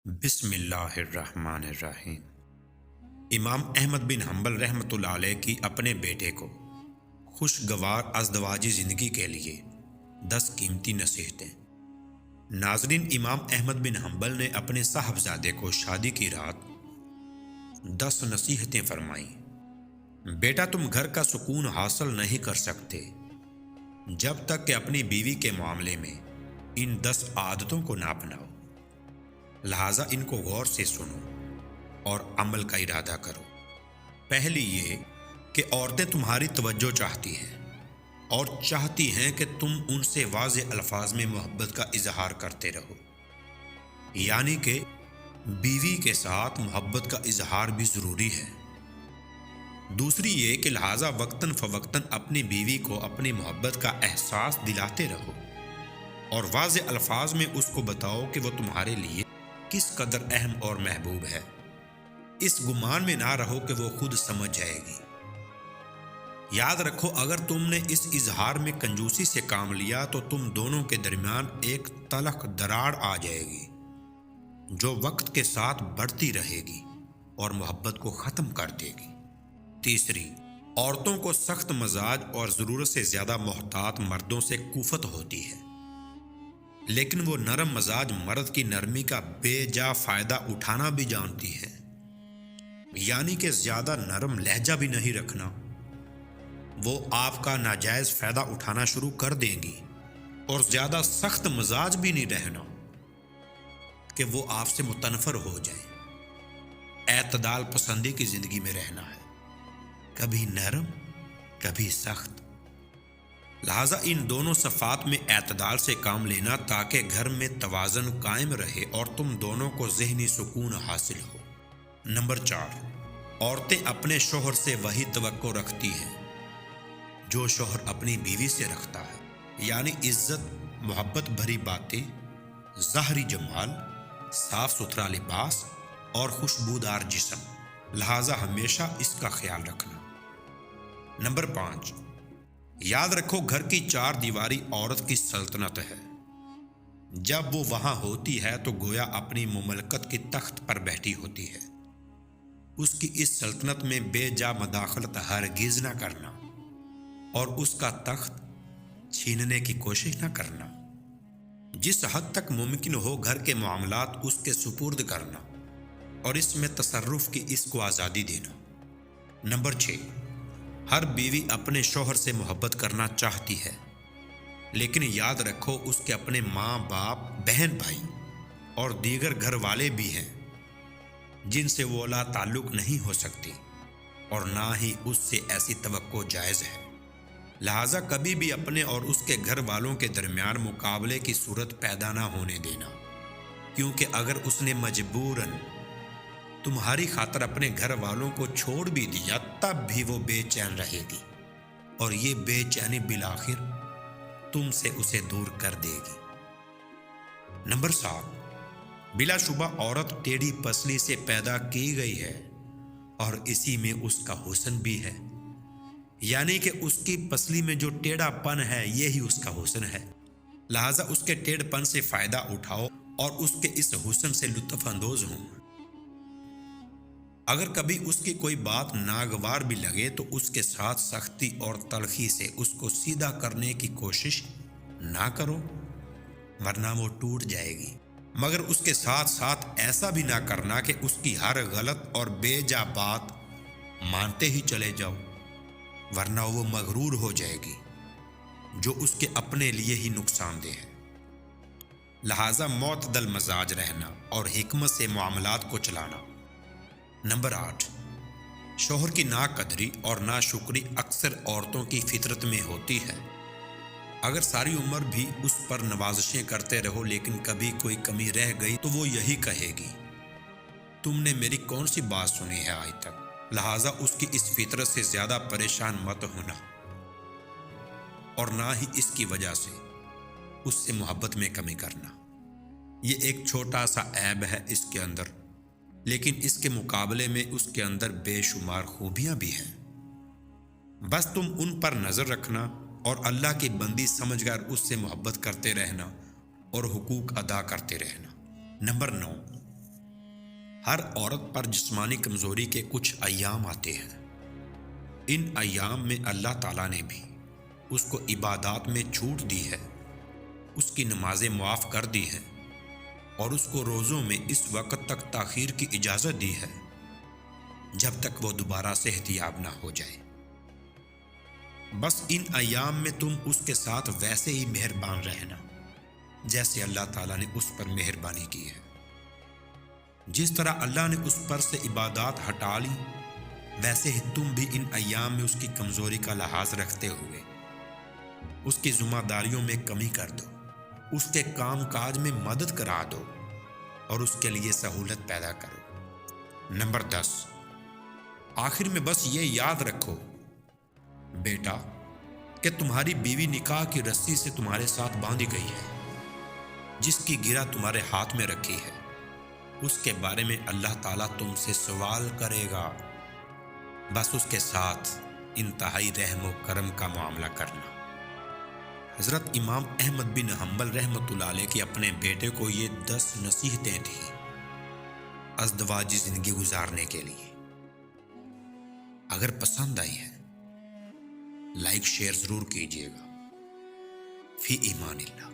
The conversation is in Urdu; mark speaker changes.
Speaker 1: بسم اللہ الرحمن الرحیم۔ امام احمد بن حنبل رحمۃ اللہ علیہ کی اپنے بیٹے کو خوشگوار ازدواجی زندگی کے لیے 10 قیمتی نصیحتیں۔ ناظرین، امام احمد بن حنبل نے اپنے صاحبزادے کو شادی کی رات 10 نصیحتیں فرمائیں۔ بیٹا، تم گھر کا سکون حاصل نہیں کر سکتے جب تک کہ اپنی بیوی کے معاملے میں ان 10 عادتوں کو نہ اپناؤ، لہٰذا ان کو غور سے سنو اور عمل کا ارادہ کرو۔ پہلی یہ کہ عورتیں تمہاری توجہ چاہتی ہیں اور چاہتی ہیں کہ تم ان سے واضح الفاظ میں محبت کا اظہار کرتے رہو، یعنی کہ بیوی کے ساتھ محبت کا اظہار بھی ضروری ہے۔ دوسری یہ کہ لہٰذا وقتاً فوقتاً اپنی بیوی کو اپنی محبت کا احساس دلاتے رہو اور واضح الفاظ میں اس کو بتاؤ کہ وہ تمہارے لیے کس قدر اہم اور محبوب ہے۔ اس گمان میں نہ رہو کہ وہ خود سمجھ جائے گی۔ یاد رکھو، اگر تم نے اس اظہار میں کنجوسی سے کام لیا تو تم دونوں کے درمیان ایک تلخ دراڑ آ جائے گی جو وقت کے ساتھ بڑھتی رہے گی اور محبت کو ختم کر دے گی۔ تیسری، عورتوں کو سخت مزاج اور ضرورت سے زیادہ محتاط مردوں سے کوفت ہوتی ہے، لیکن وہ نرم مزاج مرد کی نرمی کا بے جا فائدہ اٹھانا بھی جانتی ہے، یعنی کہ زیادہ نرم لہجہ بھی نہیں رکھنا۔ وہ آپ کا ناجائز فائدہ اٹھانا شروع کر دیں گی، اور زیادہ سخت مزاج بھی نہیں رہنا کہ وہ آپ سے متنفر ہو جائیں۔ اعتدال پسندی کی زندگی میں رہنا ہے، کبھی نرم کبھی سخت۔ لہٰذا ان دونوں صفات میں اعتدال سے کام لینا تاکہ گھر میں توازن قائم رہے اور تم دونوں کو ذہنی سکون حاصل ہو۔ نمبر 4، عورتیں اپنے شوہر سے وہی توقع رکھتی ہیں جو شوہر اپنی بیوی سے رکھتا ہے، یعنی عزت، محبت بھری باتیں، ظاہری جمال، صاف ستھرا لباس اور خوشبودار جسم۔ لہٰذا ہمیشہ اس کا خیال رکھنا۔ نمبر 5، یاد رکھو، گھر کی 4 دیواری عورت کی سلطنت ہے۔ جب وہ وہاں ہوتی ہے تو گویا اپنی مملکت کی تخت پر بیٹھی ہوتی ہے۔ اس کی اس سلطنت میں بے جا مداخلت ہرگز نہ کرنا اور اس کا تخت چھیننے کی کوشش نہ کرنا۔ جس حد تک ممکن ہو گھر کے معاملات اس کے سپرد کرنا اور اس میں تصرف کی اس کو آزادی دینا۔ نمبر 6، ہر بیوی اپنے شوہر سے محبت کرنا چاہتی ہے، لیکن یاد رکھو اس کے اپنے ماں باپ، بہن بھائی اور دیگر گھر والے بھی ہیں جن سے وہ لا تعلق نہیں ہو سکتی، اور نہ ہی اس سے ایسی توقع جائز ہے۔ لہٰذا کبھی بھی اپنے اور اس کے گھر والوں کے درمیان مقابلے کی صورت پیدا نہ ہونے دینا، کیونکہ اگر اس نے مجبوراً تمہاری خاطر اپنے گھر والوں کو چھوڑ بھی دیا تب بھی وہ بے چین رہے گی، اور یہ بے چینی بالآخر تم سے اسے دور کر دے گی۔ نمبر 7، بلا شبہ عورت ٹیڑھی پسلی سے پیدا کی گئی ہے اور اسی میں اس کا حسن بھی ہے، یعنی کہ اس کی پسلی میں جو ٹیڑھا پن ہے یہی اس کا حسن ہے۔ لہٰذا اس کے ٹیڑھ پن سے فائدہ اٹھاؤ اور اس کے اس حسن سے لطف اندوز ہوں۔ اگر کبھی اس کی کوئی بات ناگوار بھی لگے تو اس کے ساتھ سختی اور تلخی سے اس کو سیدھا کرنے کی کوشش نہ کرو، ورنہ وہ ٹوٹ جائے گی، مگر اس کے ساتھ ساتھ ایسا بھی نہ کرنا کہ اس کی ہر غلط اور بے جا بات مانتے ہی چلے جاؤ، ورنہ وہ مغرور ہو جائے گی جو اس کے اپنے لیے ہی نقصان دہ ہے۔ لہٰذا معتدل مزاج رہنا اور حکمت سے معاملات کو چلانا۔ نمبر 8، شوہر کی ناقدری اور ناشکری اکثر عورتوں کی فطرت میں ہوتی ہے۔ اگر ساری عمر بھی اس پر نوازشیں کرتے رہو لیکن کبھی کوئی کمی رہ گئی تو وہ یہی کہے گی، تم نے میری کون سی بات سنی ہے آج تک؟ لہٰذا اس کی اس فطرت سے زیادہ پریشان مت ہونا، اور نہ ہی اس کی وجہ سے اس سے محبت میں کمی کرنا۔ یہ ایک چھوٹا سا عیب ہے اس کے اندر، لیکن اس کے مقابلے میں اس کے اندر بے شمار خوبیاں بھی ہیں۔ بس تم ان پر نظر رکھنا اور اللہ کی بندی سمجھ کر اس سے محبت کرتے رہنا اور حقوق ادا کرتے رہنا۔ نمبر 9، ہر عورت پر جسمانی کمزوری کے کچھ ایام آتے ہیں۔ ان ایام میں اللہ تعالیٰ نے بھی اس کو عبادات میں چھوٹ دی ہے، اس کی نمازیں معاف کر دی ہیں، اور اس کو روزوں میں اس وقت تک تاخیر کی اجازت دی ہے جب تک وہ دوبارہ صحتیاب نہ ہو جائے۔ بس ان ایام میں تم اس کے ساتھ ویسے ہی مہربان رہنا جیسے اللہ تعالیٰ نے اس پر مہربانی کی ہے۔ جس طرح اللہ نے اس پر سے عبادات ہٹا لی، ویسے ہی تم بھی ان ایام میں اس کی کمزوری کا لحاظ رکھتے ہوئے اس کی ذمہ داریوں میں کمی کر دو، اس کے کام کاج میں مدد کرا دو اور اس کے لیے سہولت پیدا کرو۔ نمبر 10، آخر میں بس یہ یاد رکھو بیٹا کہ تمہاری بیوی نکاح کی رسی سے تمہارے ساتھ باندھی گئی ہے، جس کی گرہ تمہارے ہاتھ میں رکھی ہے، اس کے بارے میں اللہ تعالیٰ تم سے سوال کرے گا۔ بس اس کے ساتھ انتہائی رحم و کرم کا معاملہ کرنا۔ حضرت امام احمد بن حنبل رحمۃ اللہ علیہ کے اپنے بیٹے کو یہ 10 نصیحتیں تھیں ازدواجی زندگی گزارنے کے لیے۔ اگر پسند آئی ہیں لائک شیئر ضرور کیجیے گا۔ فی ایمان اللہ۔